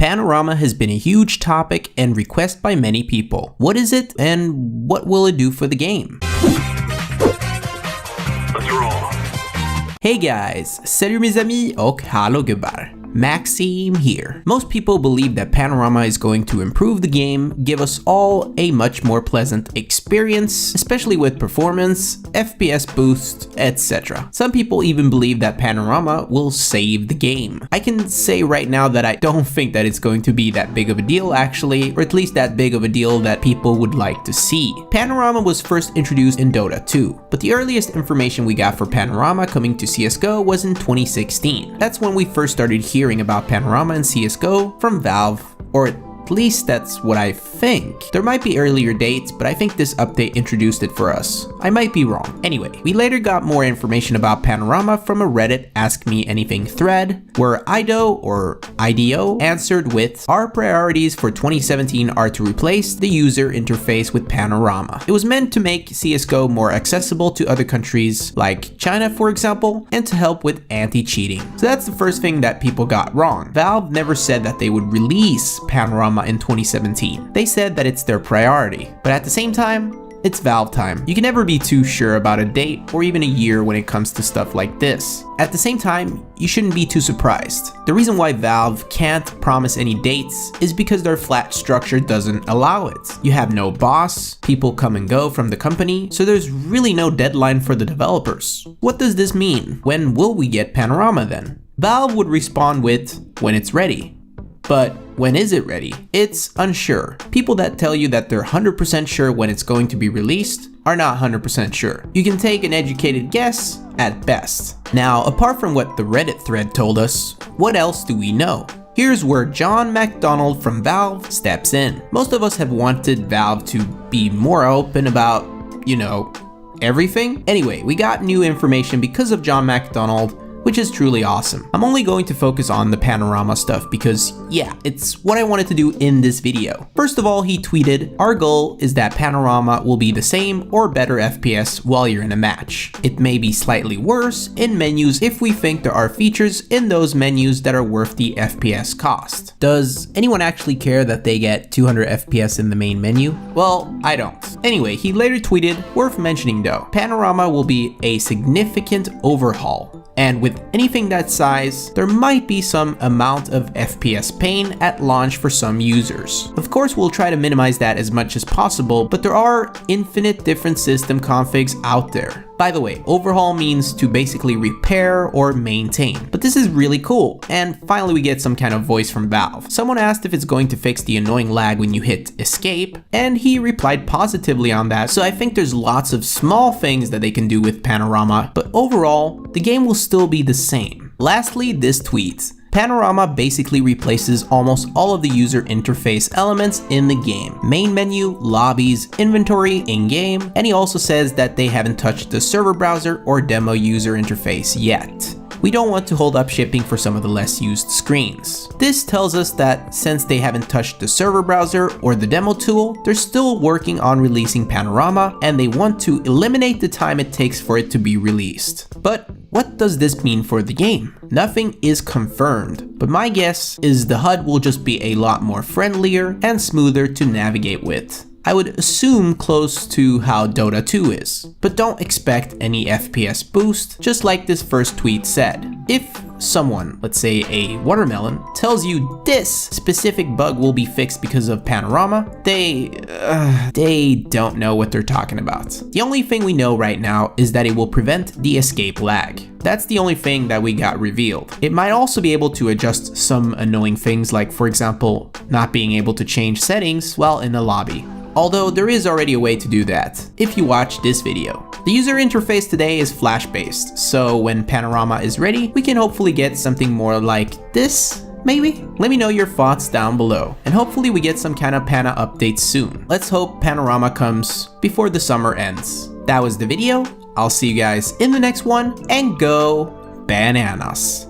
Panorama has been a huge topic and request by many people. What is it and what will it do for the game? Let's roll. Hey guys, salut mes amis och hallå gubbar. Maxime here. Most people believe that Panorama is going to improve the game, give us all a much more pleasant experience, especially with performance, FPS boost, etc. Some people even believe that Panorama will save the game. I can say right now that I don't think that it's going to be that big of a deal actually, or at least that big of a deal that people would like to see. Panorama was first introduced in Dota 2, but the earliest information we got for Panorama coming to CSGO was in 2016. That's when we first started hearing about Panorama and CSGO from Valve, or at least that's what I think. There might be earlier dates, but I think this update introduced it for us. I might be wrong. Anyway, we later got more information about Panorama from a Reddit Ask Me Anything thread, where IDO answered with, "Our priorities for 2017 are to replace the user interface with Panorama. It was meant to make CSGO more accessible to other countries, like China for example, and to help with anti-cheating." So that's the first thing that people got wrong. Valve never said that they would release Panorama in 2017. They said that it's their priority, but at the same time, it's Valve time. You can never be too sure about a date or even a year when it comes to stuff like this. At the same time, you shouldn't be too surprised. The reason why Valve can't promise any dates is because their flat structure doesn't allow it. You have no boss, people come and go from the company, so there's really no deadline for the developers. What does this mean? When will we get Panorama then? Valve would respond with, "When it's ready." But when is it ready? It's unsure. People that tell you that they're 100% sure when it's going to be released are not 100% sure. You can take an educated guess at best. Now, apart from what the Reddit thread told us, what else do we know? Here's where John McDonald from Valve steps in. Most of us have wanted Valve to be more open about, everything. Anyway, we got new information because of John McDonald, which is truly awesome. I'm only going to focus on the Panorama stuff because, yeah, it's what I wanted to do in this video. First of all, he tweeted, "Our goal is that Panorama will be the same or better FPS while you're in a match. It may be slightly worse in menus if we think there are features in those menus that are worth the FPS cost." Does anyone actually care that they get 200 FPS in the main menu? Well, I don't. Anyway, he later tweeted, "Worth mentioning though, Panorama will be a significant overhaul. And with anything that size, there might be some amount of FPS pain at launch for some users. Of course, we'll try to minimize that as much as possible, but there are infinite different system configs out there." By the way, overhaul means to basically repair or maintain, but this is really cool. And finally, we get some kind of voice from Valve. Someone asked if it's going to fix the annoying lag when you hit escape, and he replied positively on that. So I think there's lots of small things that they can do with Panorama, but overall, the game will still be the same. Lastly, this tweet. Panorama basically replaces almost all of the user interface elements in the game. Main menu, lobbies, inventory, in-game, and he also says that they haven't touched the server browser or demo user interface yet. We don't want to hold up shipping for some of the less used screens. This tells us that since they haven't touched the server browser or the demo tool, they're still working on releasing Panorama and they want to eliminate the time it takes for it to be released. But what does this mean for the game? Nothing is confirmed, but my guess is the HUD will just be a lot more friendlier and smoother to navigate with. I would assume close to how Dota 2 is, but don't expect any FPS boost, just like this first tweet said. If someone, let's say a watermelon, tells you this specific bug will be fixed because of Panorama, they don't know what they're talking about. The only thing we know right now is that it will prevent the escape lag. That's the only thing that we got revealed. It might also be able to adjust some annoying things like, for example, not being able to change settings while in the lobby. Although there is already a way to do that, if you watch this video. The user interface today is Flash-based, so when Panorama is ready, we can hopefully get something more like this, maybe? Let me know your thoughts down below, and hopefully we get some kind of Pana update soon. Let's hope Panorama comes before the summer ends. That was the video. I'll see you guys in the next one, and go bananas!